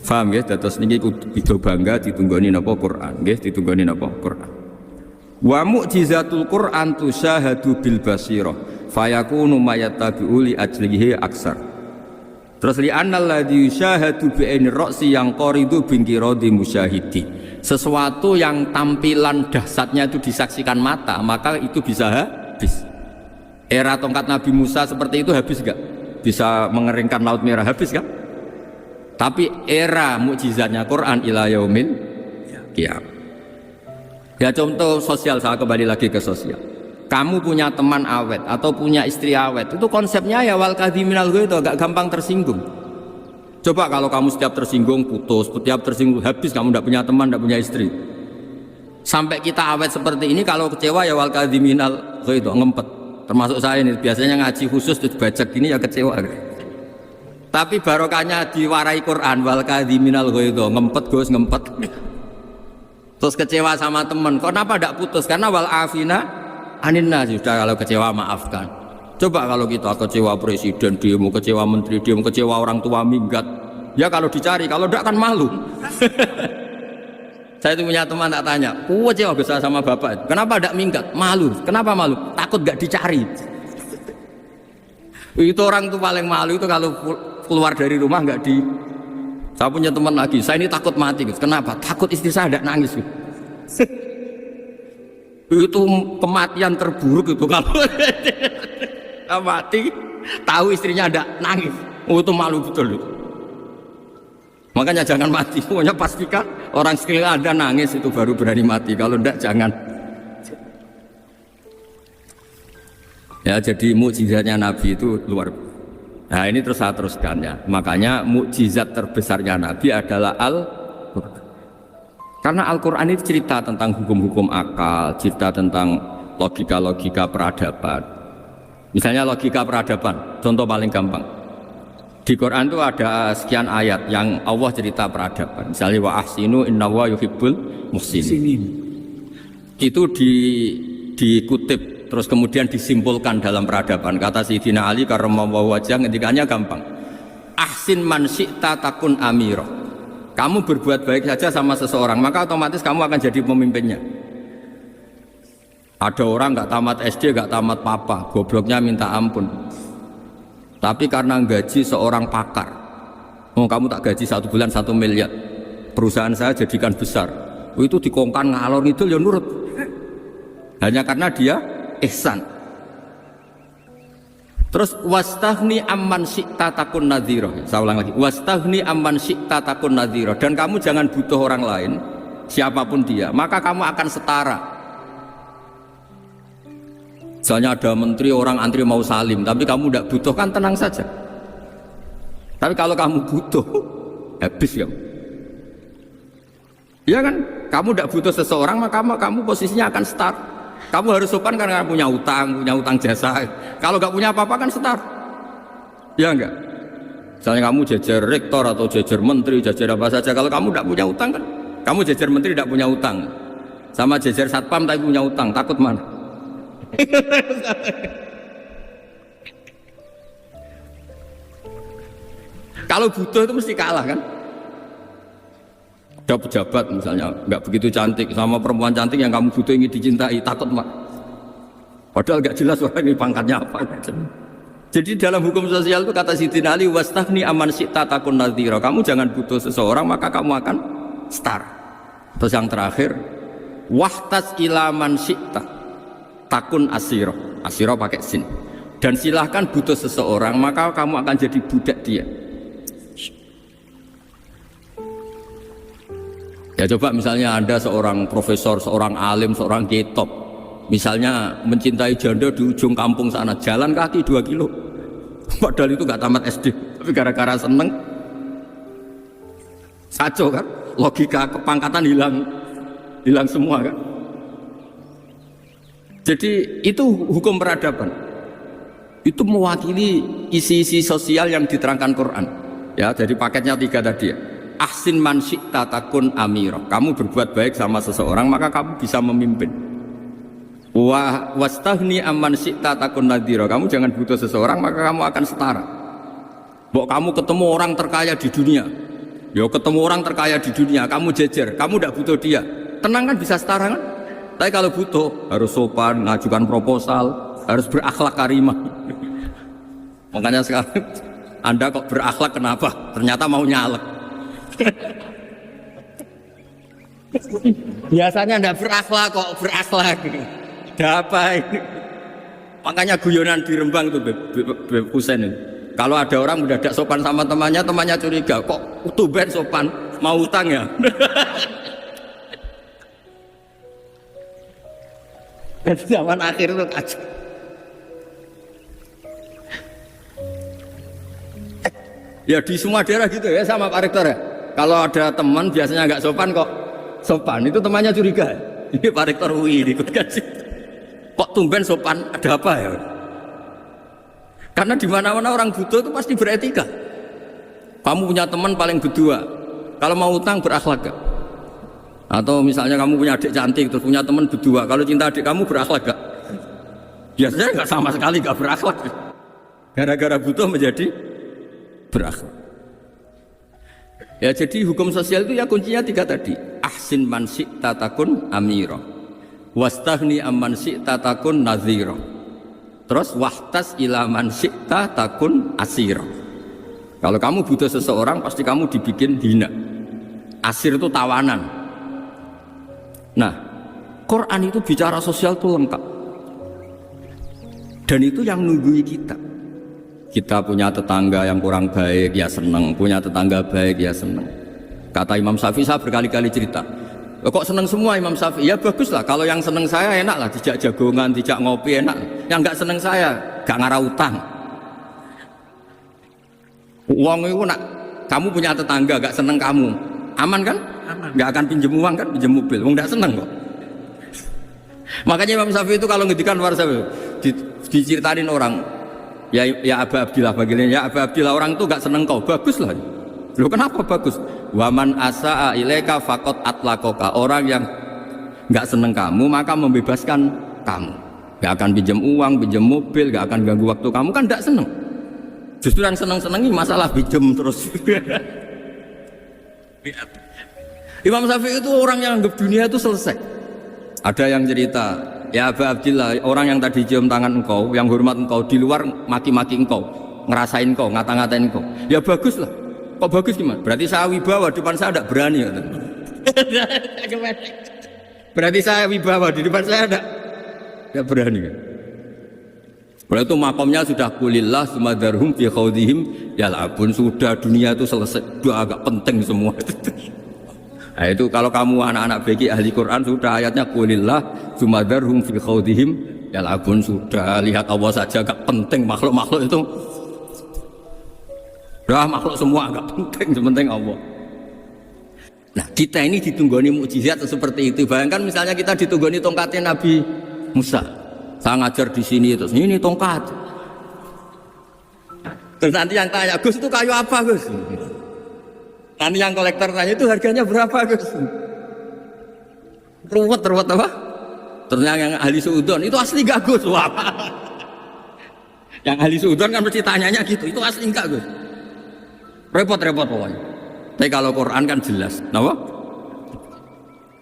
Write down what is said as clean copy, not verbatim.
Paham ya? Dados niki kudu bangga ditunggoni napa Quran, nggih ditunggoni napa Quran. Wa mu'jizatul Quran tusyahadu bil basirah fayakunu mayattabi'u li ajlihi aksar. Terus li annal ladzi yusyahadu bi ainir ra'si yang qaridu bingkiradi musyahidi. Sesuatu yang tampilan dahsyatnya itu disaksikan mata, maka itu bisa habis. Era tongkat Nabi Musa seperti itu habis enggak? Bisa mengeringkan laut merah, habis kan? Tapi era mukjizatnya Quran ila yaumil qiyamah. Ya contoh sosial, saya kembali lagi ke sosial. Kamu punya teman awet atau punya istri awet, itu konsepnya ya wal kadhiminal ghaidh, itu agak gampang tersinggung. Coba kalau kamu setiap tersinggung putus, setiap tersinggung habis, kamu tidak punya teman, tidak punya istri. Sampai kita awet seperti ini, kalau kecewa ya wal kadhiminal ghaidh, ngempet. Termasuk saya ini biasanya ngaji khusus baca gini ya kecewa. Tapi barokahnya diwarai Quran wal kadhiminal ghaidh, ngempet Gus, ngempet. Terus kecewa sama teman, kenapa tidak putus? Karena wal afina aninna, sudah kalau kecewa maafkan. Coba kalau kita kecewa presiden demo, kecewa menteri demo, kecewa orang tua minggat, ya kalau dicari, kalau tidak kan malu. Saya itu punya teman tak tanya, kecewa besar sama bapak, kenapa tidak minggat? Malu. Kenapa malu? Takut gak dicari. Itu orang tuh paling malu itu kalau keluar dari rumah nggak di. Saya punya teman lagi, saya ini takut mati. Kenapa? Takut istri saya tidak nangis. Itu kematian terburuk itu kalau mati, tahu istrinya ada nangis. Oh, itu malu betul itu. Makanya jangan mati. Pokoknya pastikan orang sekeliling ada nangis itu baru berani mati. Kalau tidak jangan. Ya jadi mukjizatnya Nabi itu luar biasa. Nah ini terus saya teruskan ya. Makanya mukjizat terbesarnya Nabi adalah Al-Quran. Karena Al-Quran itu cerita tentang hukum-hukum akal, cerita tentang logika-logika peradaban. Misalnya logika peradaban, contoh paling gampang. Di Quran itu ada sekian ayat yang Allah cerita peradaban. Misalnya wa ahsinu innallaha yuhibbul muhsinin. Itu dikutip terus kemudian disimpulkan dalam peradaban. Kata Sayyidina Ali karramallahu wajhah, ngendikannya gampang. Ahsin man syi'ta takun amira. Kamu berbuat baik saja sama seseorang, maka otomatis kamu akan jadi pemimpinnya. Ada orang nggak tamat SD, nggak tamat papa, gobloknya minta ampun. Tapi karena gaji seorang pakar, oh kamu tak gaji 1 bulan 1 miliar, perusahaan saya jadikan besar. Oh, itu dikongkan ngalor itu ya nurut. Hanya karena dia ihsan. Terus wastaghni amman syi'ta takun nadhira. Saya ulang lagi, wastaghni amman syi'ta takun nadhira. Dan kamu jangan butuh orang lain, siapapun dia, maka kamu akan setara. Misalnya ada menteri orang antri mau salim, tapi kamu tidak butuh, kan tenang saja. Tapi kalau kamu butuh, habis ya. Ya kan, kamu tidak butuh seseorang, maka kamu posisinya akan setara. Kamu harus sopan karena punya utang jasa. Kalau nggak punya apa-apa kan setar. Ya enggak? Misalnya kamu jajar rektor atau jajar menteri, jajar apa saja. Kalau kamu tidak punya utang kan, kamu jajar menteri tidak punya utang. Sama jajar satpam tapi punya utang, takut mana? Kalau butuh itu mesti kalah kan? Ada pejabat misalnya nggak begitu cantik sama perempuan cantik yang kamu butuh ingin dicintai, takut mak. Padahal nggak jelas orang ini pangkatnya apa. Jadi dalam hukum sosial itu kata Sayyidina Ali wastaghni amman syi'ta takun nadhira. Kamu jangan butuh seseorang maka kamu akan setara. Terus yang terakhir wahtas ila man syi'ta takun asira. Asira pakai sin. Dan silahkan butuh seseorang maka kamu akan jadi budak dia. Ya coba misalnya Anda seorang profesor, seorang alim, seorang kiai-top, misalnya mencintai janda di ujung kampung sana, jalan kaki 2 kilo, padahal itu gak tamat SD, tapi gara-gara seneng, kacau kan, logika kepangkatan hilang semua kan. Jadi itu hukum peradaban, itu mewakili isi-isi sosial yang diterangkan Quran. Ya, jadi paketnya 3 tadi ya. Ahsin man syi'ta takun amira. Kamu berbuat baik sama seseorang maka kamu bisa memimpin. Wastaghni amman syi'ta takun nadhira. Kamu jangan butuh seseorang maka kamu akan setara. Kamu ketemu orang terkaya di dunia, Yo ketemu orang terkaya di dunia, kamu jejer, kamu tidak butuh dia. Tenang kan bisa setara kan? Tapi kalau butuh harus sopan, ngajukan proposal, harus berakhlak karimah. Makanya sekarang Anda kok berakhlak kenapa? Ternyata mau nyalek. Biasanya Anda berakhlak kok berakhlak. Ada apa ini? Makanya guyonan di Rembang tuh Beb Husain itu. Kalau ada orang udah tidak sopan sama temannya, temannya curiga, kok tumben sopan, mau utang ya? Dan zaman akhir itu kacau. Ya di semua daerah gitu ya sama Pak Rektor ya. Kalau ada teman biasanya nggak sopan kok sopan, itu temannya curiga. Ini Pak Rektor UI ikut kasih. Kok tumben sopan, ada apa ya? Karena di mana-mana orang butuh itu pasti beretika. Kamu punya teman paling berdua, kalau mau utang berakhlak gak? Atau misalnya kamu punya adik cantik terus punya teman berdua, kalau cinta adik kamu berakhlak gak? Biasanya nggak sama sekali nggak berakhlak. Gara-gara butuh menjadi berakhlak. Ya jadi hukum sosial itu ya kuncinya 3 tadi. Ahsin man syi'ta takun amira, wastaghni amman syi'ta takun nadhira. Terus wahtas ila man syi'ta takun asira. Kalau kamu butuh seseorang pasti kamu dibikin hina. Asir itu tawanan. Nah, Quran itu bicara sosial itu lengkap. Dan itu yang nunggui kita. Kita punya tetangga yang kurang baik, ya seneng. Punya tetangga baik, ya seneng. Kata Imam Syafi'i, saya berkali-kali cerita, kok seneng semua Imam Syafi'i? Ya bagus lah, kalau yang seneng saya enak lah, dijak jagongan, dijak ngopi enak. Yang nggak seneng saya, gak ngarah utang. Uang itu nak, kamu punya tetangga gak seneng kamu, aman kan? Aman. Gak akan pinjem uang kan, pinjem mobil. Wong gak seneng kok. Makanya Imam Syafi'i itu kalau ngedikan warsa diceritain orang, ya Aba Abdillah bagian, ya Aba Abdillah orang itu gak seneng kau, bagus lah. Loh kenapa bagus? Waman asa'a ilaika faqad atlaqaka. Orang yang gak seneng kamu maka membebaskan kamu. Gak akan pinjam uang, pinjam mobil, gak akan ganggu waktu kamu, kan gak seneng. Justru yang seneng-senengi masalah pinjam terus. Imam Syafi'i itu orang yang anggap dunia itu selesai. Ada yang cerita, ya Aba Abdillah, orang yang tadi cium tangan engkau, yang hormat engkau, di luar maki-maki engkau, ngerasain engkau, ngata-ngatain engkau. Ya bagus lah. Kok bagus gimana? Berarti saya wibawa, depan saya tidak berani. Berarti saya wibawa, di depan saya tidak berani. Berarti itu makomnya sudah kulillah sumadarhum fi khawdihim yal'abun. Sudah dunia itu selesai, sudah agak penting semua. Nah itu kalau kamu anak-anak beki ahli Quran sudah ayatnya kulillah sumadarhum fi khawdihim yal'abun. Sudah lihat Allah saja agak penting, makhluk-makhluk itu makhluk semua agak penting, sepenting Allah. Nah kita ini ditunggoni mukjizat seperti itu. Bayangkan misalnya kita ditunggoni tongkatnya Nabi Musa. Saya ngajar di sini terus ini tongkat. Terus nanti yang tanya, Gus itu kayu apa Gus? Nanti yang kolektor tanya itu harganya berapa Gus? Ruwet apa? Ternyata yang ahli suudon itu asli gak Gus? Wah. Yang ahli suudon kan mesti tanyanya gitu, itu asli enggak Gus? Repot pokoknya. Tapi kalau Quran kan jelas, kenapa?